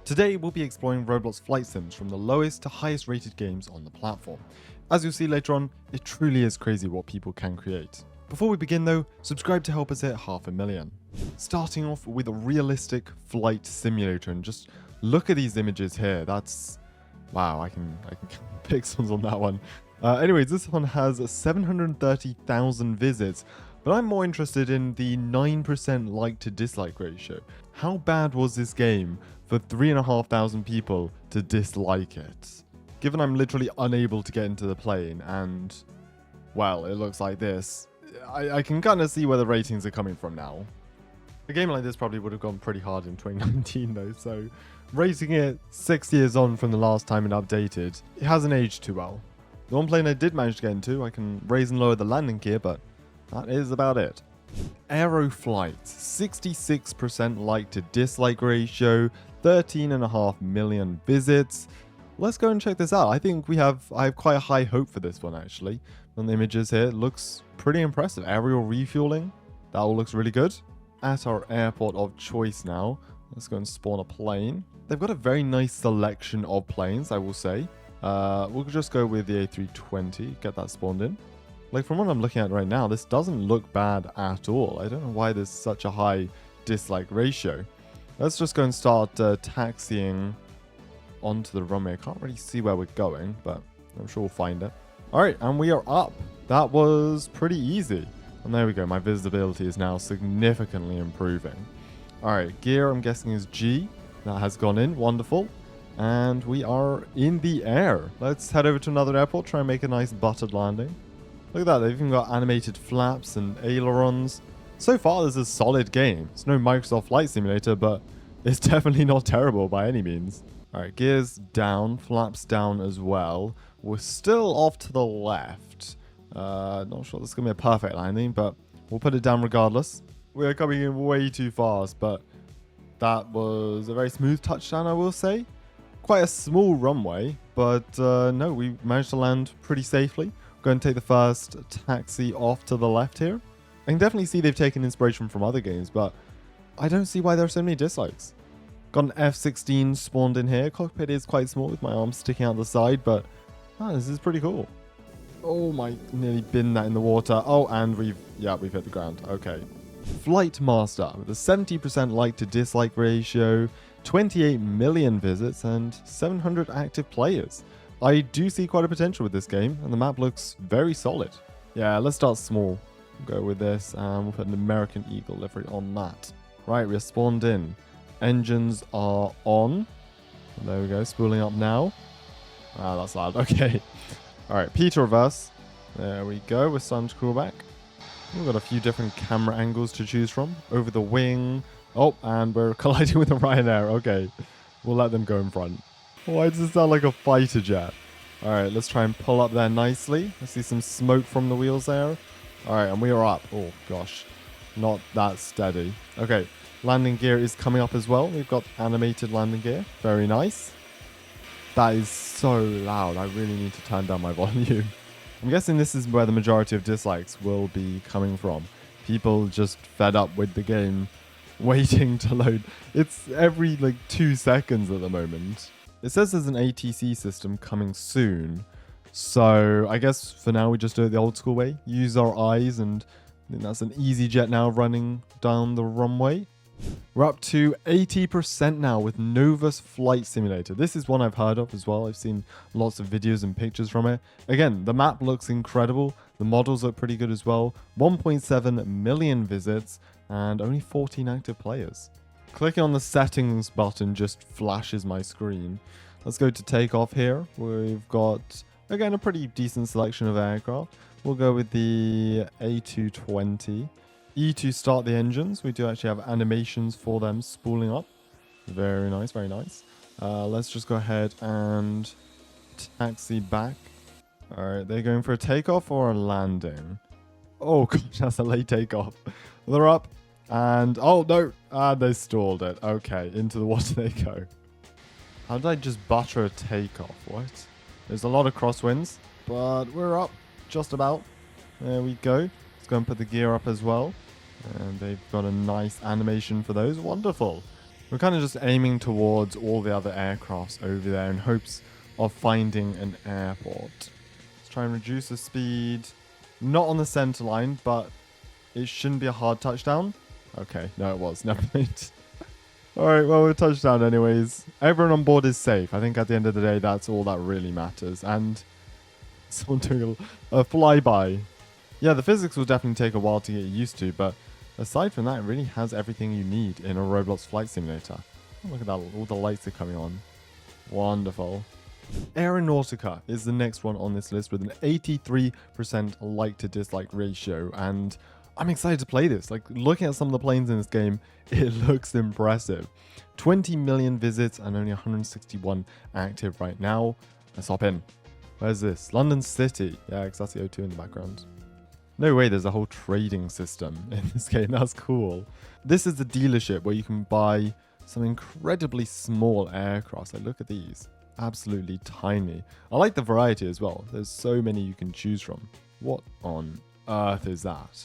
Today we'll be exploring Roblox flight sims from the lowest to highest rated games on the platform. As you'll see later on, it truly is crazy what people can create. Before we begin though, subscribe to help us hit 500,000. Starting off with a realistic flight simulator, and just look at these images here. That's wow, I can pixels on that one. Anyways, this one has 730,000 visits, but I'm more interested in the 9% like to dislike ratio. How bad was this game for 3,500 people to dislike it? Given I'm literally unable to get into the plane and, well, it looks like this, I can kind of see where the ratings are coming from now. A game like this probably would have gone pretty hard in 2019 though, so rating it 6 years on from the last time it updated, it hasn't aged too well. The one plane I did manage to get into, I can raise and lower the landing gear, but that is about it. Aeroflight, 66% like to dislike ratio, 13.5 million visits. Let's go and check this out. I think I have quite a high hope for this one actually. On the images here, it looks pretty impressive. Aerial refueling, that all looks really good. At our airport of choice now, let's go and spawn a plane. They've got a very nice selection of planes, I will say. We'll just go with the A320, get that spawned in. Like from what I'm looking at right now, this doesn't look bad at all. I don't know why there's such a high dislike ratio. Let's just go and start taxiing onto the runway. I can't really see where we're going, but I'm sure we'll find it. All right, and we are up. That was pretty easy. And there we go. My visibility is now significantly improving. All right, gear I'm guessing is G. That has gone in. Wonderful. And we are in the air. Let's head over to another airport, try and make a nice buttered landing. Look at that, they've even got animated flaps and ailerons. So far, this is a solid game. It's no Microsoft Flight Simulator, but it's definitely not terrible by any means. Alright, gears down, flaps down as well. We're still off to the left. Not sure this is going to be a perfect landing, but we'll put it down regardless. We are coming in way too fast, but that was a very smooth touchdown, I will say. Quite a small runway, but no, we managed to land pretty safely. Go and take the first taxi off to the left here. I can definitely see they've taken inspiration from other games, but I don't see why there are so many dislikes. Got an F-16 spawned in here. Cockpit is quite small with my arms sticking out the side, but this is pretty cool. Oh my, nearly binned that in the water. Oh, and we've hit the ground. Okay. Flight Master with a 70% like to dislike ratio, 28 million visits, and 700 active players. I do see quite a potential with this game, and the map looks very solid. Yeah, let's start small. We'll go with this, and we'll put an American Eagle livery on that. Right, we're spawned in. Engines are on. There we go, spooling up now. Ah, that's loud. Okay. All right, P to reverse. There we go. We're starting to crawl back. We've got a few different camera angles to choose from. Over the wing. Oh, and we're colliding with a Ryanair. Okay, we'll let them go in front. Why does it sound like a fighter jet? All right, let's try and pull up there nicely. I see some smoke from the wheels there. All right, and we are up. Oh, gosh. Not that steady. Okay, landing gear is coming up as well. We've got animated landing gear. Very nice. That is so loud. I really need to turn down my volume. I'm guessing this is where the majority of dislikes will be coming from. People just fed up with the game, waiting to load. It's every 2 seconds at the moment. It says there's an ATC system coming soon. So I guess for now we just do it the old school way. Use our eyes, and I think that's an easy jet now running down the runway. We're up to 80% now with Novus Flight Simulator. This is one I've heard of as well. I've seen lots of videos and pictures from it. Again, the map looks incredible. The models look pretty good as well. 1.7 million visits and only 14 active players. Clicking on the settings button just flashes my screen. Let's go to takeoff here. We've got, again, a pretty decent selection of aircraft. We'll go with the A220. E to start the engines. We do actually have animations for them spooling up. Very nice, very nice. Let's just go ahead and taxi back. All right, they're going for a takeoff or a landing. Oh gosh, that's a late takeoff. They're up. And, oh no, they stalled it. Okay, into the water they go. How did I just butter a takeoff? What? There's a lot of crosswinds, but we're up just about. There we go. Let's go and put the gear up as well. And they've got a nice animation for those. Wonderful. We're kind of just aiming towards all the other aircrafts over there in hopes of finding an airport. Let's try and reduce the speed. Not on the center line, but it shouldn't be a hard touchdown. Okay, no it was. Never mind. Alright, well, we're touchdown anyways. Everyone on board is safe. I think at the end of the day, that's all that really matters. And someone doing a flyby. Yeah, the physics will definitely take a while to get used to, but aside from that, it really has everything you need in a Roblox flight simulator. Oh, look at that, all the lights are coming on. Wonderful. Aeronautica is the next one on this list with an 83% like to dislike ratio, and I'm excited to play this. Like, looking at some of the planes in this game, it looks impressive. 20 million visits and only 161 active right now. Let's hop in. Where's this? London City. Yeah, because that's the O2 in the background. No way there's a whole trading system in this game. That's cool. This is the dealership where you can buy some incredibly small aircrafts. Like, look at these. Absolutely tiny. I like the variety as well. There's so many you can choose from. What on earth is that?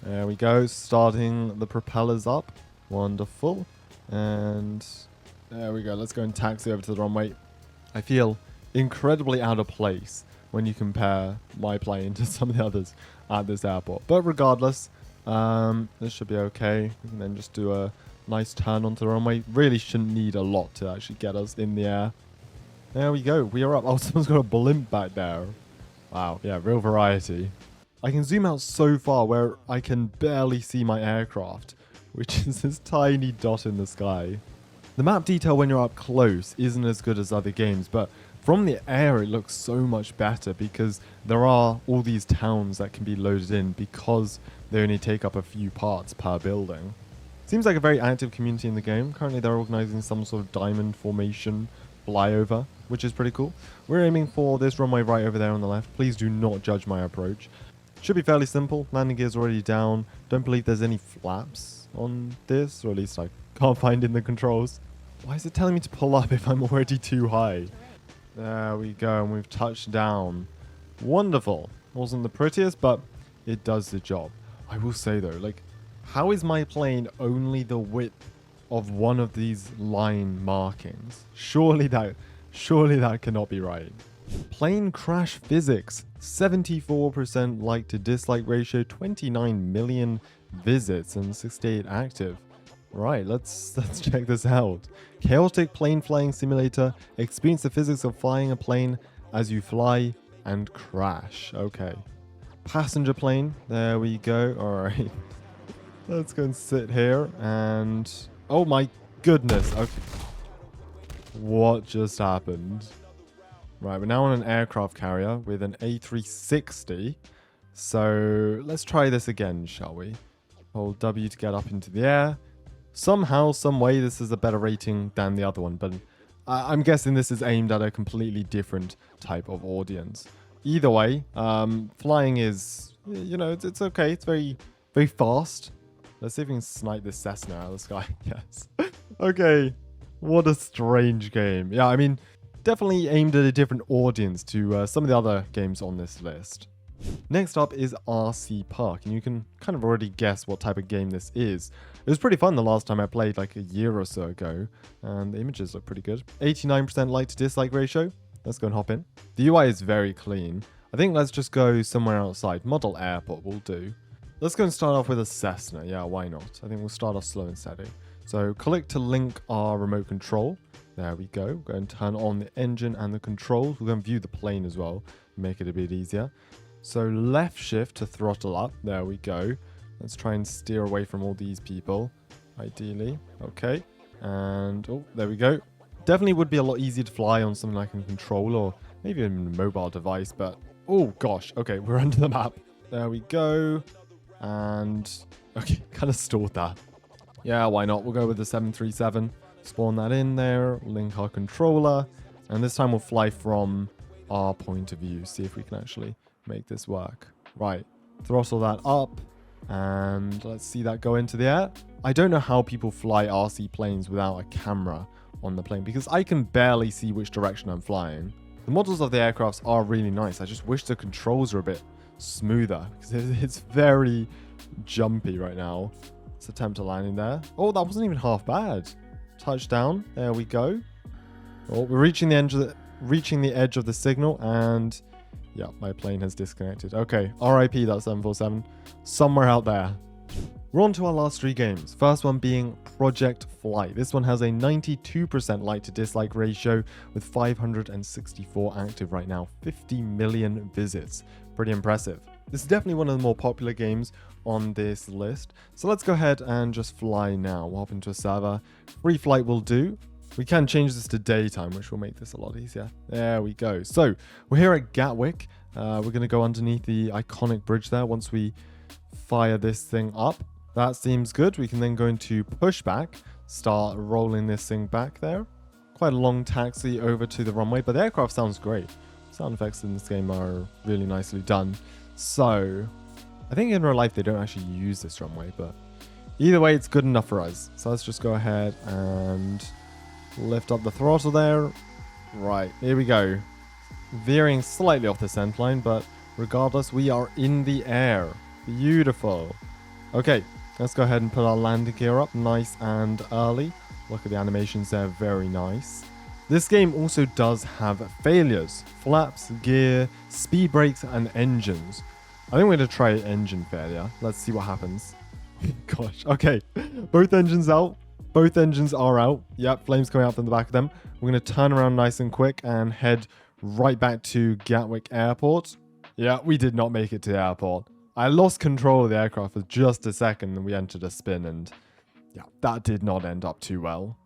There we go, starting the propellers up. Wonderful. And there we go. Let's go and taxi over to the runway. I feel incredibly out of place when you compare my plane to some of the others at this airport. But regardless, this should be okay. We can then just do a nice turn onto the runway. Really shouldn't need a lot to actually get us in the air. There we go. We are up. Oh, someone's got a blimp back there. Wow. Yeah, real variety. I can zoom out so far where I can barely see my aircraft, which is this tiny dot in the sky. The map detail when you're up close isn't as good as other games, but from the air it looks so much better because there are all these towns that can be loaded in because they only take up a few parts per building. Seems like a very active community in the game. Currently they're organizing some sort of diamond formation flyover, which is pretty cool. We're aiming for this runway right over there on the left. Please do not judge my approach. Should be fairly simple. Landing gear's already down. Don't believe there's any flaps on this, or at least I can't find in the controls. Why is it telling me to pull up if I'm already too high? There we go, and we've touched down. Wonderful. Wasn't the prettiest, but it does the job. I will say though, like, how is my plane only the width of one of these line markings? Surely that cannot be right. Plane crash physics. 74% like to dislike ratio, 29 million visits and 68 active. Right, let's check this out. Chaotic plane flying simulator. Experience the physics of flying a plane as you fly and crash. Okay. Passenger plane. There we go. All right. Let's go and sit here and... Oh my goodness. Okay. What just happened? Right, we're now on an aircraft carrier with an A360. So let's try this again, shall we? Hold W to get up into the air. Somehow, some way, this is a better rating than the other one, but I'm guessing this is aimed at a completely different type of audience. Either way, flying is, you know, it's okay. It's very, very fast. Let's see if we can snipe this Cessna out of the sky. Yes. Okay. What a strange game. Yeah, I mean, definitely aimed at a different audience to some of the other games on this list. Next up is RC Park, and you can kind of already guess what type of game this is. It was pretty fun the last time I played, like a year or so ago, and the images look pretty good. 89% like to dislike ratio. Let's go and hop in. The UI is very clean. I think let's just go somewhere outside. Model airport will do. Let's go and start off with a Cessna. Yeah, why not? I think we'll start off slow and steady. So click to link our remote control. There we go. Go and turn on the engine and the controls. We'll go and view the plane as well, make it a bit easier. So left shift to throttle up. There we go. Let's try and steer away from all these people, ideally. Okay. And, oh, there we go. Definitely would be a lot easier to fly on something like a control or maybe even a mobile device, but, oh gosh. Okay, we're under the map. There we go. And, okay, kind of stalled that. Yeah, why not? We'll go with the 737. Spawn that in there, link our controller, and this time we'll fly from our point of view. See if we can actually make this work. Right, throttle that up, and let's see that go into the air. I don't know how people fly RC planes without a camera on the plane, because I can barely see which direction I'm flying. The models of the aircrafts are really nice. I just wish the controls were a bit smoother, because it's very jumpy right now. Let's attempt a landing there. Oh, that wasn't even half bad. touchdown. There we go. Oh, we're reaching the edge of the signal, and yeah, my plane has disconnected. Okay, RIP that 747. Somewhere out there. We're on to our last 3 games. First one being Project Flight. This one has a 92% like to dislike ratio with 564 active right now. 50 million visits. Pretty impressive. This is definitely one of the more popular games on this list. So let's go ahead and just fly now. We'll hop into a server. Free flight will do. We can change this to daytime, which will make this a lot easier. There we go. So we're here at Gatwick. We're going to go underneath the iconic bridge there once we fire this thing up. That seems good. We can then go into pushback, start rolling this thing back there. Quite a long taxi over to the runway, but the aircraft sounds great. Sound effects in this game are really nicely done. So I think in real life they don't actually use this runway, but either way it's good enough for us. So let's just go ahead and lift up the throttle there. Right, here we go. Veering slightly off the scent line, but regardless, we are in the air. Beautiful. Okay, let's go ahead and put our landing gear up nice and early. Look at the animations there, very nice. This game also does have failures. Flaps, gear, speed brakes, and engines. I think we're going to try engine failure. Let's see what happens. Gosh, okay. Both engines out. Both engines are out. Yep, flames coming out from the back of them. We're going to turn around nice and quick and head right back to Gatwick Airport. Yeah, we did not make it to the airport. I lost control of the aircraft for just a second and we entered a spin, and yeah, that did not end up too well.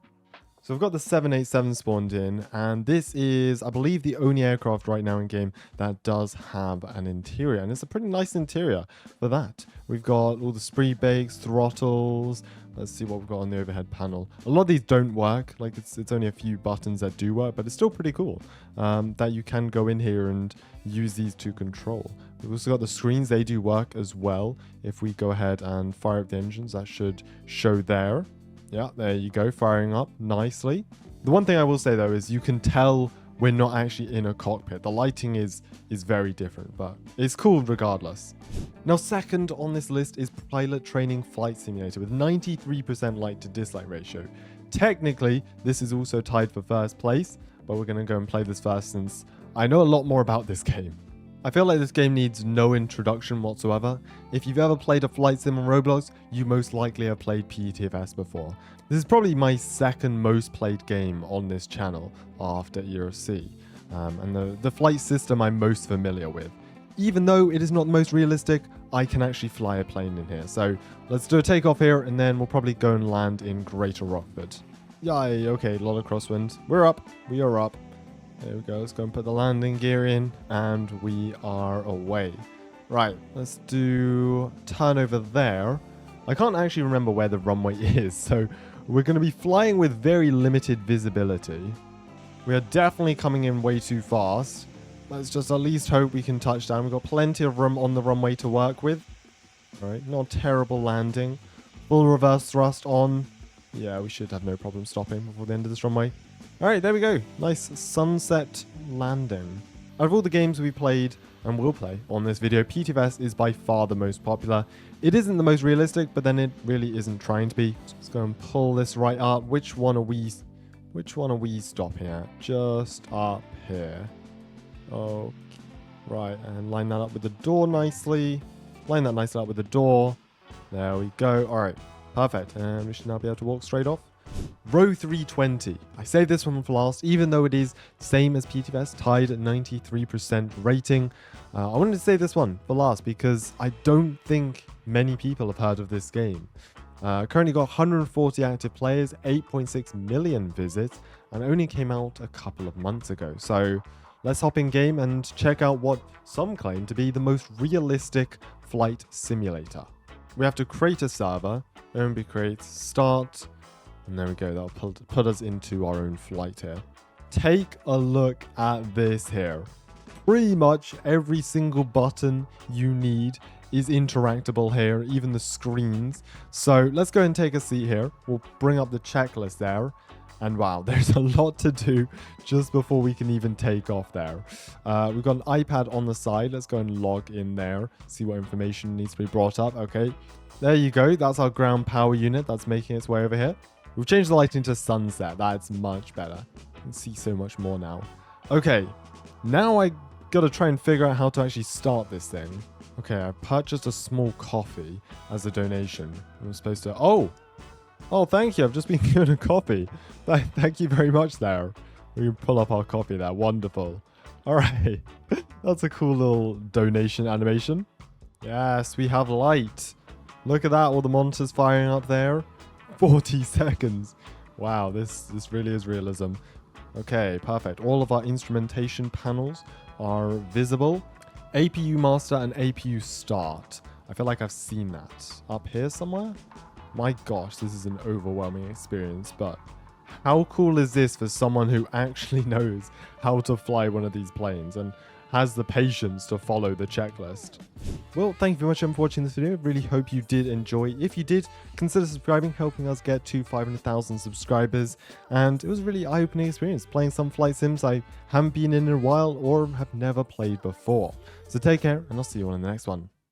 So we've got the 787 spawned in, and this is, I believe, the only aircraft right now in game that does have an interior, and it's a pretty nice interior for that. We've got all the speed brakes, throttles. Let's see what we've got on the overhead panel. A lot of these don't work, like it's only a few buttons that do work, but it's still pretty cool that you can go in here and use these to control. We've also got the screens, they do work as well. If we go ahead and fire up the engines, that should show there. Yeah, there you go, firing up nicely. The one thing I will say though is you can tell we're not actually in a cockpit. The lighting is very different, but it's cool regardless. Now, second on this list is Pilot Training Flight Simulator with 93% like to dislike ratio. Technically, this is also tied for first place, but we're going to go and play this first since I know a lot more about this game. I feel like this game needs no introduction whatsoever. If you've ever played a flight sim on Roblox, you most likely have played PTFS before. This is probably my second most played game on this channel after ERC, and the flight system I'm most familiar with. Even though it is not the most realistic, I can actually fly a plane in here. So let's do a takeoff here, and then we'll probably go and land in Greater Rockford. Yay, okay, a lot of crosswind. We're up, we are up. There we go, let's go and put the landing gear in, and we are away. Right, let's do turn over there. I can't actually remember where the runway is, so we're going to be flying with very limited visibility. We are definitely coming in way too fast. Let's just at least hope we can touch down. We've got plenty of room on the runway to work with. All right, not terrible landing. Full reverse thrust on. Yeah, we should have no problem stopping before the end of this runway. All right, there we go. Nice sunset landing. Out of all the games we played and will play on this video, PTFS is by far the most popular. It isn't the most realistic, but then it really isn't trying to be. So let's go and pull this right up. Which one are we stopping at? Just up here. Oh, right, and line that up with the door nicely. Line that nicely up with the door. There we go. All right, perfect. And we should now be able to walk straight off. Row 320. I saved this one for last, even though it is same as PTFS, tied at 93% rating. I wanted to save this one for last because I don't think many people have heard of this game. Currently got 140 active players, 8.6 million visits, and only came out a couple of months ago. So let's hop in game and check out what some claim to be the most realistic flight simulator. We have to create a server, then we create start, and there we go, that'll put us into our own flight here. Take a look at this here. Pretty much every single button you need is interactable here, even the screens. So let's go and take a seat here. We'll bring up the checklist there. And wow, there's a lot to do just before we can even take off there. We've got an iPad on the side. Let's go and log in there, see what information needs to be brought up. Okay, there you go. That's our ground power unit that's making its way over here. We've changed the lighting to sunset. That's much better. You can see so much more now. Okay, now I gotta try and figure out how to actually start this thing. Okay, I purchased a small coffee as a donation. I'm supposed to... Oh, thank you. I've just been given a coffee. Thank you very much there. We can pull up our copy there. Wonderful. All right. That's a cool little donation animation. Yes, we have light. Look at that. All the monitors firing up there. 40 seconds. Wow, this really is realism. Okay, perfect. All of our instrumentation panels are visible. APU master and APU start. I feel like I've seen that. Up here somewhere? My gosh, this is an overwhelming experience, but how cool is this for someone who actually knows how to fly one of these planes and has the patience to follow the checklist? Well, thank you very much for watching this video. Really hope you did enjoy. If you did, consider subscribing, helping us get to 500,000 subscribers. And it was a really eye-opening experience playing some flight sims I haven't been in a while or have never played before. So take care, and I'll see you all in the next one.